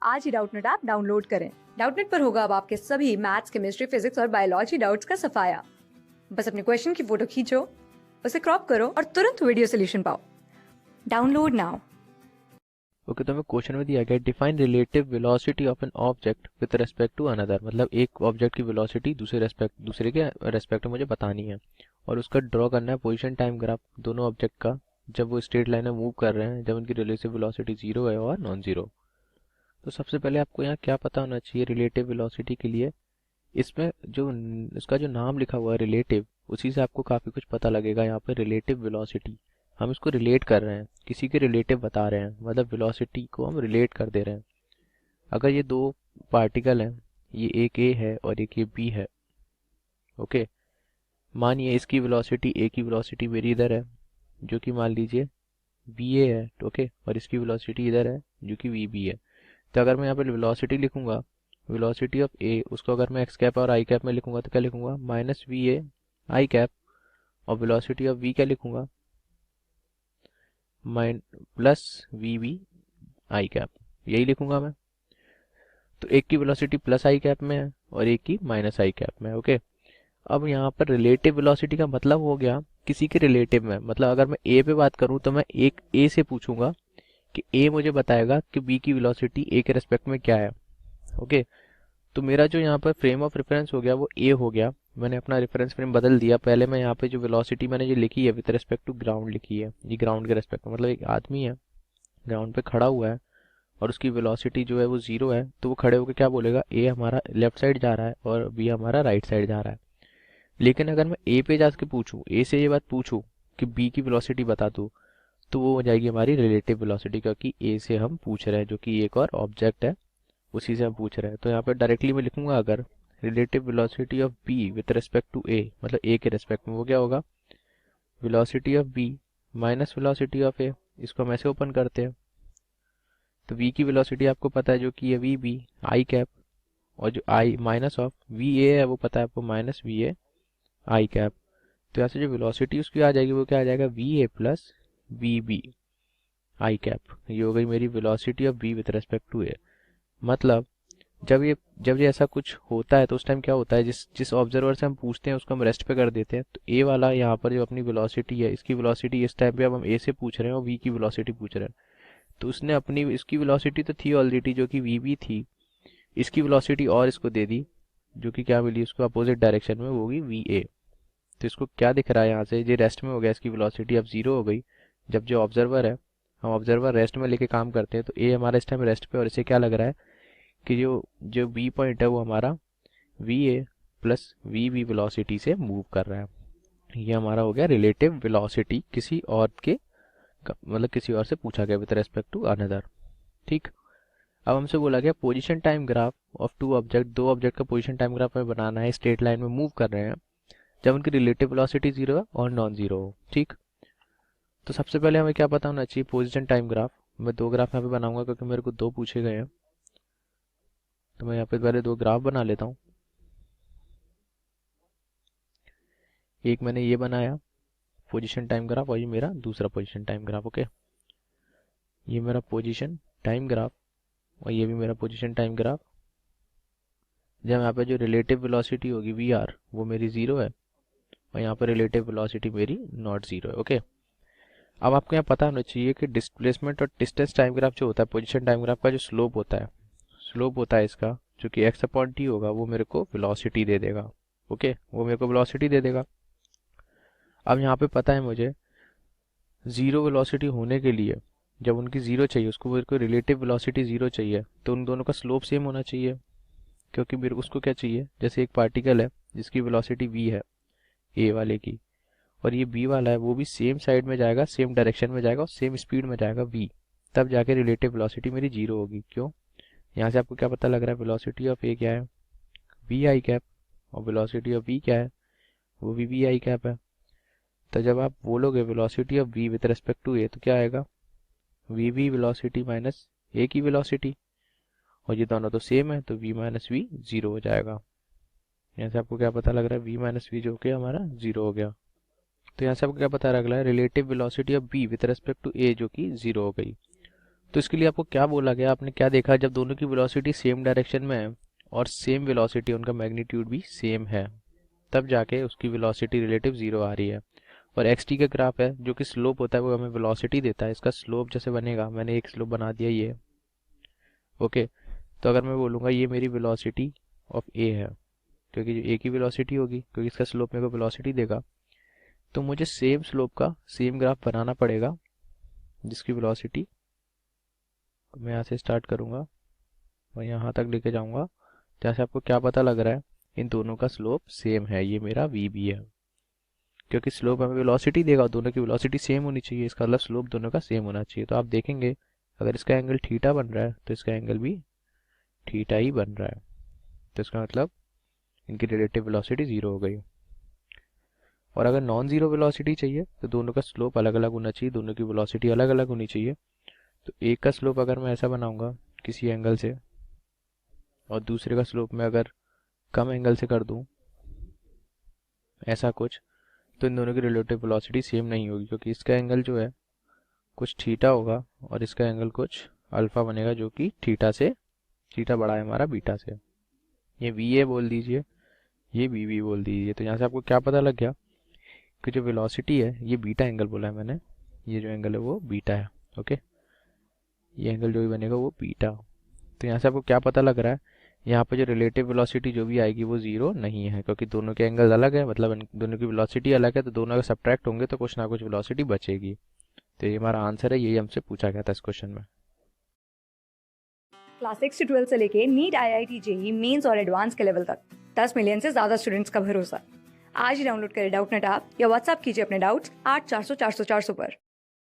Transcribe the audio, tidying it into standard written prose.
आज ही Doubtnut app download करें। Doubtnut पर होगा अब आपके सभी मैथ्स, केमिस्ट्री, फिजिक्स और बायोलॉजी डाउट्स का सफाया। बस अपने क्वेश्चन की फोटो खींचो, उसे क्रॉप करो और तुरंत वीडियो सोल्यूशन पाओ। Download now. ओके, तो हमें क्वेश्चन में दिया गया define relative velocity of an object with respect to another. मतलब एक ऑब्जेक्ट की वेलोसिटी दूसरे के रेस्पेक्ट में मुझे बतानी है और उसका ड्रॉ करना है पोजीशन टाइम ग्राफ दोनों ऑब्जेक्ट का जब वो स्ट्रेट लाइन में मूव कर रहे हैं, जब उनकी रिलेटिव वेलोसिटी जीरो है और नॉन जीरो। तो सबसे पहले आपको यहाँ क्या पता होना चाहिए रिलेटिव वेलोसिटी के लिए। इसमें जो इसका जो नाम लिखा हुआ है रिलेटिव, उसी से आपको काफ़ी कुछ पता लगेगा। यहाँ पे रिलेटिव वेलोसिटी, हम इसको रिलेट कर रहे हैं, किसी के रिलेटिव बता रहे हैं, मतलब वेलोसिटी को हम रिलेट कर दे रहे हैं। अगर ये दो पार्टिकल हैं, ये एक ए है और एक ये बी है, ओके। मानिए इसकी वेलोसिटी ए की वेलोसिटी मेरी इधर है जो कि मान लीजिए बी ए है, ओके, और इसकी वेलोसिटी इधर है जो कि वी बी है। तो अगर मैं यहाँ पे वेलोसिटी लिखूंगा, वेलोसिटी ऑफ ए, उसको अगर मैं एक्स कैप और आई कैप में लिखूंगा तो क्या लिखूंगा, minus v a i cap. और वेलोसिटी ऑफ वी क्या लिखूंगा, माइन plus we B I cap, यही लिखूंगा मैं। तो एक की वेलोसिटी प्लस आई कैप में है और एक की माइनस आई कैप में है, ओके। अब यहाँ पर रिलेटिव वेलोसिटी का मतलब हो गया किसी के रिलेटिव में। मतलब अगर मैं ए पे बात करूँ तो मैं एक ए से पूछूंगा कि ए मुझे बताएगा कि बी की वेलोसिटी ए के रेस्पेक्ट में क्या है, ओके। तो मेरा जो यहाँ पर फ्रेम ऑफ रेफरेंस हो गया वो ए हो गया। मैंने अपना रेफरेंस फ्रेम बदल दिया। पहले मैं यहाँ पे जो वेलोसिटी मैंने जो लिखी है विद रिस्पेक्ट टू ग्राउंड लिखी है, ये ग्राउंड के रेस्पेक्ट में, मतलब एक आदमी है ग्राउंड पे खड़ा हुआ है और उसकी वेलोसिटी जो है वो जीरो है, तो वो खड़े होकर क्या बोलेगा, ए हमारा लेफ्ट साइड जा रहा है और बी हमारा राइट साइड जा रहा है। लेकिन अगर मैं ए पे जाके पूछूं, ए से ये बात पूछूं कि बी की वेलोसिटी बता दूं, तो वो हो जाएगी हमारी रिलेटिव वेलोसिटी, क्योंकि ए से हम पूछ रहे हैं जो कि एक और ऑब्जेक्ट है, उसी से हम पूछ रहे हैं। तो यहाँ पे डायरेक्टली मैं लिखूंगा अगर relative velocity of B with respect to A, मतलब ए के रेस्पेक्ट में, वो क्या होगा, velocity of B minus velocity of A. इसको हम ऐसे ओपन करते हैं। तो v की वेलोसिटी आपको पता है जो कि है वी बी आई कैप, और जो आई माइनस ऑफ वी ए है वो पता है आपको, minus v a i cap. तो यहाँ से जो वेलोसिटी उसकी आ जाएगी वो क्या आ जाएगा, V A plus we B I cap. ये हो गई मेरी velocity of B with respect to A. मतलब जब ये ऐसा कुछ होता है तो उस टाइम क्या होता है, जिस जिस ऑब्जर्वर से हम पूछते हैं उसको हम रेस्ट पे कर देते हैं। तो ए वाला यहाँ पर जो अपनी वेलोसिटी है, इसकी वेलोसिटी इस टाइम पे अब हम ए से पूछ रहे हैं और वी की वेलोसिटी पूछ रहे हैं। तो उसने अपनी इसकी वेलोसिटी तो थी ऑलरेडी जो कि वी बी थी, इसकी वेलोसिटी और इसको दे दी जो कि क्या मिली उसको अपोजिट डायरेक्शन में, वो होगी वी ए। तो इसको क्या दिख रहा है यहाँ से, ये रेस्ट में हो गया, इसकी वेलोसिटी अब जीरो हो गई। जब जो ऑब्जर्वर है, हम ऑब्जर्वर रेस्ट में लेके काम करते हैं, तो ए हमारा इस टाइम रेस्ट पे, और इसे क्या लग रहा है कि जो जो बी पॉइंट है वो हमारा v A plus we b velocity से मूव कर रहा है। ये हमारा हो गया रिलेटिव वेलोसिटी किसी और के, मतलब किसी और से पूछा गया विद रेस्पेक्ट टू अनदर, ठीक। अब हमसे बोला गया position time graph of two object, दो ऑब्जेक्ट का पोजीशन टाइम ग्राफ हमें बनाना है, स्ट्रेट लाइन में मूव कर रहे हैं जब उनकी रिलेटिव वेलोसिटी जीरो है और नॉन जीरो हो, ठीक। तो सबसे पहले हमें क्या पता होना चाहिए, पोजीशन टाइम ग्राफ। मैं दो ग्राफ यहाँ पे बनाऊंगा क्योंकि मेरे को दो पूछे गए हैं, तो मैं यहाँ पे पहले दो ग्राफ बना लेता हूँ। एक मैंने ये बनाया पोजीशन टाइम ग्राफ और ये मेरा दूसरा पोजीशन टाइम ग्राफ, ओके। ये मेरा पोजीशन टाइम ग्राफ और ये भी मेरा पोजीशन टाइम ग्राफ। जब यहाँ पे जो रिलेटिव वेलोसिटी होगी वी आर वो मेरी जीरो है और यहाँ पर रिलेटिव वेलोसिटी मेरी नॉट जीरो है, ओके। अब आपको यहाँ पता होना चाहिए कि डिस्प्लेसमेंट और डिस्टेंस टाइम ग्राफ जो होता है, पोजीशन टाइम ग्राफ का जो स्लोप होता है इसका जो कि एक्स अपॉन टी होगा, वो मेरे को वेलोसिटी दे देगा, ओके, वो मेरे को वेलोसिटी दे देगा। अब यहाँ पे पता है मुझे जीरो वेलोसिटी होने के लिए, जब उनकी जीरो चाहिए, उसको मेरे को रिलेटिव वेलोसिटी जीरो चाहिए, तो उन दोनों का स्लोप सेम होना चाहिए। क्योंकि मेरे को उसको क्या चाहिए, जैसे एक पार्टिकल है जिसकी वेलोसिटी v है ए वाले की, और ये बी वाला है, वो भी सेम साइड में जाएगा, सेम डायरेक्शन में जाएगा और सेम स्पीड में जाएगा v, तब जाके रिलेटिव वेलोसिटी मेरी जीरो होगी। क्यों, यहाँ से आपको क्या पता लग रहा है, वेलोसिटी ऑफ ए क्या है, वी आई कैप, और वेलोसिटी ऑफ v क्या है, वो वी वी आई कैप है। तो जब आप बोलोगे velocity of v with respect to A, तो क्या आएगा, V V velocity minus A की वेलोसिटी, और ये दोनों तो सेम है तो v माइनस वी जीरो हो जाएगा। यहाँ से आपको क्या पता लग रहा है, v माइनस वी जो कि हमारा जीरो हो गया। तो यहाँ से आपको क्या पता लग रहा है, relative velocity of b with respect to a जो कि जीरो हो गई। तो इसके लिए आपको क्या बोला गया, आपने क्या देखा, जब दोनों की वेलोसिटी सेम डायरेक्शन में है और सेम वेलोसिटी, उनका मैग्नीट्यूड भी सेम है, तब जाके उसकी वेलोसिटी रिलेटिव ज़ीरो आ रही है। और एक्स टी का ग्राफ है जो कि स्लोप होता है, वो हमें वेलोसिटी देता है। इसका स्लोप जैसे बनेगा, मैंने एक स्लोप बना दिया ये, ओके। तो अगर मैं बोलूँगा ये मेरी वेलोसिटी ऑफ ए है, क्योंकि ए की वेलोसिटी होगी, क्योंकि इसका स्लोप मेरे को वेलोसिटी देगा, तो मुझे सेम स्लोप का सेम ग्राफ बनाना पड़ेगा जिसकी वेलोसिटी मैं यहाँ से स्टार्ट करूँगा और यहाँ तक लेके जाऊँगा। जैसे आपको क्या पता लग रहा है, इन दोनों का स्लोप सेम है, ये मेरा वी बी है, क्योंकि स्लोप हमें वेलोसिटी देगा, दोनों की वेलोसिटी सेम होनी चाहिए, इसका मतलब स्लोप दोनों का सेम होना चाहिए। तो आप देखेंगे अगर इसका एंगल थीटा बन रहा है तो इसका एंगल भी थीटा ही बन रहा है, तो इसका मतलब इनकी रिलेटिव वेलोसिटी ज़ीरो हो गई। और अगर नॉन ज़ीरो वेलोसिटी चाहिए तो दोनों का स्लोप अलग अलग होना चाहिए, दोनों की वेलोसिटी अलग अलग होनी चाहिए। तो एक का स्लोप अगर मैं ऐसा बनाऊंगा किसी एंगल से, और दूसरे का स्लोप मैं अगर कम एंगल से कर दूं ऐसा कुछ, तो इन दोनों की रिलेटिव वेलोसिटी सेम नहीं होगी, क्योंकि इसका एंगल जो है कुछ थीटा होगा और इसका एंगल कुछ अल्फा बनेगा, जो कि थीटा बड़ा है हमारा बीटा से। ये वी ए बोल दीजिए, ये वी बी बोल दीजिए। तो यहाँ से आपको क्या पता लग गया कि जो वेलोसिटी है, ये बीटा एंगल बोला है मैंने, ये जो एंगल है वो बीटा है, ओके। ये एंगल जो भी बनेगा वो बीटा। तो यहाँ से आपको क्या पता लग रहा है, यहाँ पे जो रिलेटिव वेलोसिटी जो भी आएगी वो ज़ीरो नहीं है, क्योंकि दोनों के एंगल अलग है, मतलब दोनों की वेलोसिटी अलग है, तो दोनों अगर सब्ट्रैक्ट होंगे तो कुछ ना कुछ वेलोसिटी बचेगी। तो ये हमारा आंसर है, यही हमसे पूछा गया था इस क्वेश्चन में। क्लास 6 से 12 से लेके नीट, IIT, जेई मेंस और एडवांस के लेवल तक 10 मिलियन से ज्यादा स्टूडेंट्स का भरोसा। आज ही डाउनलोड करें डाउटनेट ऐप या व्हाट्सएप कीजिए अपने डाउट्स 8400 400 400 पर।